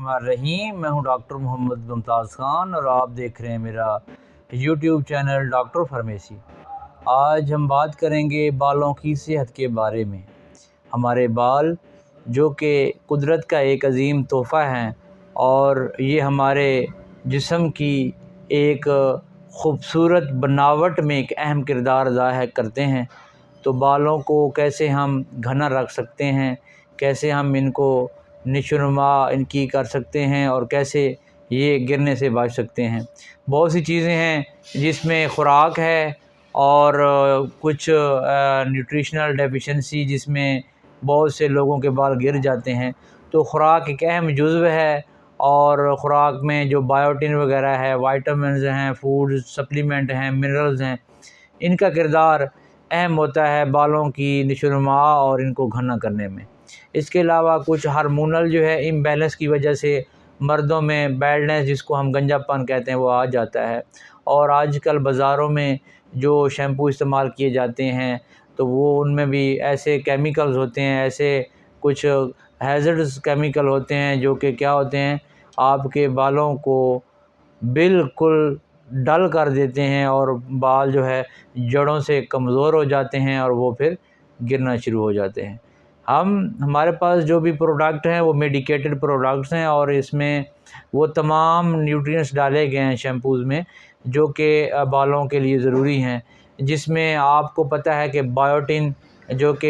बिस्मिल्लाहिर्रहमानिर्रहीम। मैं हूं डॉक्टर मोहम्मद मुमताज़ ख़ान और आप देख रहे हैं मेरा यूट्यूब चैनल डॉक्टर फार्मेसी। आज हम बात करेंगे बालों की सेहत के बारे में। हमारे बाल जो कि कुदरत का एक अज़ीम तोहफ़ा हैं और ये हमारे जिस्म की एक ख़ूबसूरत बनावट में एक अहम किरदार अदा करते हैं। तो बालों को कैसे हम घना रख सकते हैं, कैसे हम इनको निशोनुमा इनकी कर सकते हैं और कैसे ये गिरने से बच सकते हैं। बहुत सी चीज़ें हैं जिसमें ख़ुराक है और कुछ न्यूट्रिशनल डेफिशिएंसी जिसमें बहुत से लोगों के बाल गिर जाते हैं। तो ख़ुराक एक अहम जुज़्व है और ख़ुराक में जो बायोटिन वगैरह है, वाइटामिन्स हैं, फूड सप्लीमेंट हैं, मिनरल्स हैं, इनका किरदार अहम होता है बालों की निशोनुमा और इनको घना करने में। इसके अलावा कुछ हार्मोनल जो है इम्बैलेंस की वजह से मर्दों में बैल्डनेस जिसको हम गंजापन कहते हैं वो आ जाता है। और आजकल बाज़ारों में जो शैम्पू इस्तेमाल किए जाते हैं तो वो उनमें भी ऐसे केमिकल्स होते हैं, ऐसे कुछ हैज़र्डस केमिकल होते हैं जो कि क्या होते हैं, आपके बालों को बिल्कुल डल कर देते हैं और बाल जो है जड़ों से कमज़ोर हो जाते हैं और वो फिर गिरना शुरू हो जाते हैं। हमारे पास जो भी प्रोडक्ट हैं वो मेडिकेटेड प्रोडक्ट्स हैं और इसमें वो तमाम न्यूट्रिएंट्स डाले गए हैं शैम्पूज़ में जो कि बालों के लिए ज़रूरी हैं। जिसमें आपको पता है कि बायोटिन जो कि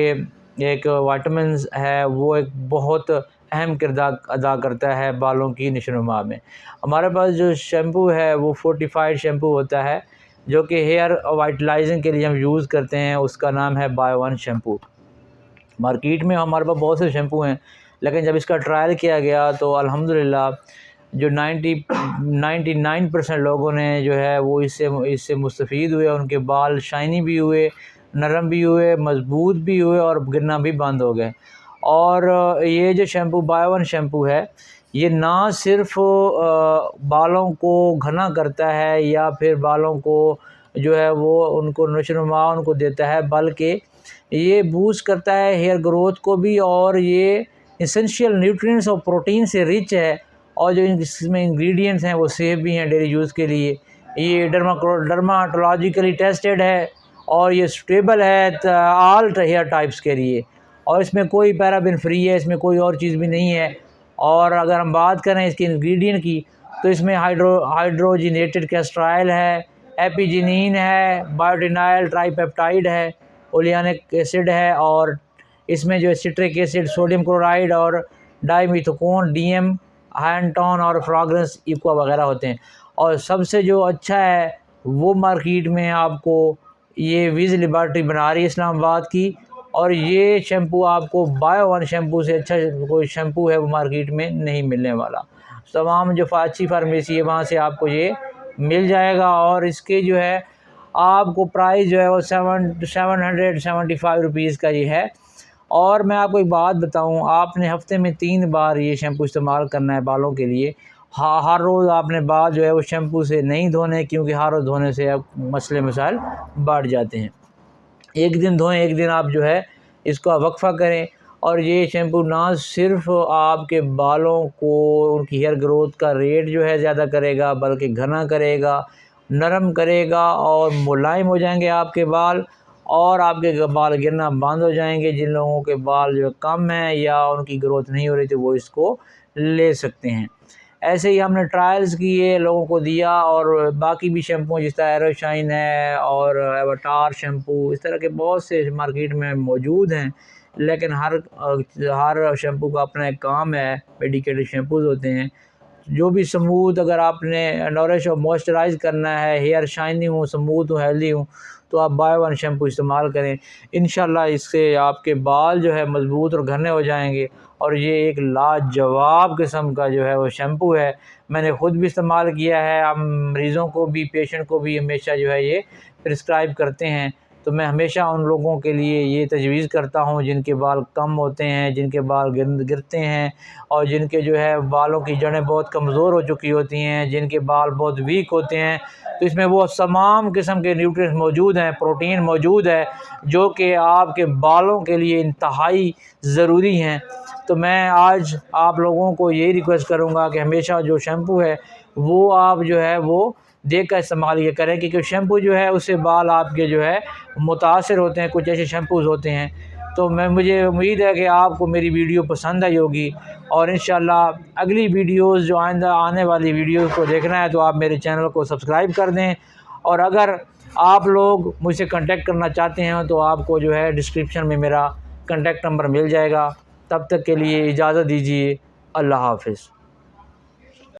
एक विटामिन्स है वो एक बहुत अहम किरदार अदा करता है बालों की निशोनुमा में। हमारे पास जो शैम्पू है वो फोर्टिफाइड शैम्पू होता है जो कि हेयर वाइटलाइजिंग के लिए हम यूज़ करते हैं, उसका नाम है बायो-वन शैम्पू। मार्केट में हमारे पास बहुत से शैम्पू हैं, लेकिन जब इसका ट्रायल किया गया तो अल्हम्दुलिल्लाह जो 99% लोगों ने जो है वो इससे मुस्तफ़ीद हुए। उनके बाल शाइनी भी हुए, नरम भी हुए, मज़बूत भी हुए और गिरना भी बंद हो गए। और ये जो शैम्पू बायो-वन शैम्पू है ये ना सिर्फ़ बालों को घना करता है या फिर बालों को जो है वो उनको नशोनुमा उनको देता है, बल्कि ये बूस्ट करता है हेयर ग्रोथ को भी और ये एसेंशियल न्यूट्रिएंट्स और प्रोटीन से रिच है और जो इसमें इंग्रेडिएंट्स हैं वो सेफ़ भी हैं डेली यूज़ के लिए। ये डर्माटोलॉजिकली टेस्टेड है और ये सुटेबल है ऑल हेयर टाइप्स के लिए और इसमें कोई पैराबेन फ्री है, इसमें कोई और चीज़ भी नहीं है। और अगर हम बात करें इसके इंग्रेडिएंट की तो इसमें हाइड्रोजिनेटेड कैस्ट्राइल है, एपिजिनिन है, बायोटिनाइल ट्राइपेप्टाइड है, ओलियानिक एसिड है और इसमें जो सिट्रिक एसिड, सोडियम क्लोराइड और डाइमिथोकोन, डीएम, हैंटोन और फ्रेगरेंस इक्वा वगैरह होते हैं। और सबसे जो अच्छा है वो मार्केट में आपको ये विज़ लिबर्टी बना रही है इस्लामाबाद की, और ये शैम्पू आपको बायो-वन शैम्पू से अच्छा कोई शैम्पू है वो मार्केट में नहीं मिलने वाला। तमाम जो अच्छी फार्मेसी है वहाँ से आपको ये मिल जाएगा और इसके जो है आपको प्राइस जो है वो 775 रुपीज़ का ये है। और मैं आपको एक बात बताऊं, आपने हफ़्ते में 3 बार ये शैम्पू इस्तेमाल करना है बालों के लिए। हर रोज़ आपने बाल जो है वो शैम्पू से नहीं धोने, क्योंकि हर रोज़ धोने से अब मसले मसाइल बढ़ जाते हैं। एक दिन धोएं, एक दिन आप जो है इसका वक्फ़ा करें। और ये शैम्पू ना सिर्फ़ आपके बालों को उनकी हेयर ग्रोथ का रेट जो है ज़्यादा करेगा, बल्कि घना करेगा, नरम करेगा और मुलायम हो जाएंगे आपके बाल और आपके बाल गिरना बंद हो जाएंगे। जिन लोगों के बाल जो कम हैं या उनकी ग्रोथ नहीं हो रही थी वो इसको ले सकते हैं। ऐसे ही हमने ट्रायल्स किए, लोगों को दिया और बाकी भी शैम्पू जिस तरह एरोशाइन है और एवाटार शैम्पू, इस तरह के बहुत से मार्केट में मौजूद हैं। लेकिन हर शैम्पू का अपना एक काम है, मेडिकेटेड शैम्पूज़ होते हैं जो भी स्मूथ, अगर आपने नॉरिश और मॉइस्चराइज़ करना है, हेयर शाइनी हो, स्मूथ हो, हेल्दी हो, तो आप बायो-वन शैम्पू इस्तेमाल करें। इंशाल्लाह इससे आपके बाल जो है मज़बूत और घने हो जाएंगे और ये एक लाजवाब किस्म का जो है वो शैम्पू है। मैंने ख़ुद भी इस्तेमाल किया है। हम मरीज़ों को भी, पेशेंट को भी हमेशा जो है ये प्रिस्क्राइब करते हैं तो मैं हमेशा उन लोगों के लिए ये तजवीज़ करता हूँ जिनके बाल कम होते हैं, जिनके बाल गिरते हैं और जिनके जो है बालों की जड़ें बहुत कमज़ोर हो चुकी होती हैं, जिनके बाल बहुत वीक होते हैं। तो इसमें वो तमाम किस्म के न्यूट्रिएंट्स मौजूद हैं, प्रोटीन मौजूद है, जो कि आपके बालों के लिए इंतहाई ज़रूरी हैं। तो मैं आज आप लोगों को यही रिक्वेस्ट करूँगा कि हमेशा जो शैम्पू है वो आप जो है वो देख कर इस्तेमाल ये करें, क्योंकि शैम्पू जो है उससे बाल आपके जो है मुतासर होते हैं। कुछ ऐसे शैम्पूज़ होते हैं। तो मुझे उम्मीद है कि आपको मेरी वीडियो पसंद आई होगी और इंशाल्लाह अगली वीडियोस जो आइंदा आने वाली वीडियोस को देखना है तो आप मेरे चैनल को सब्सक्राइब कर दें। और अगर आप लोग मुझसे कांटेक्ट करना चाहते हैं तो आपको जो है डिस्क्रिप्शन में मेरा कांटेक्ट नंबर मिल जाएगा। तब तक के लिए इजाज़त दीजिए। अल्लाह हाफ़िज़।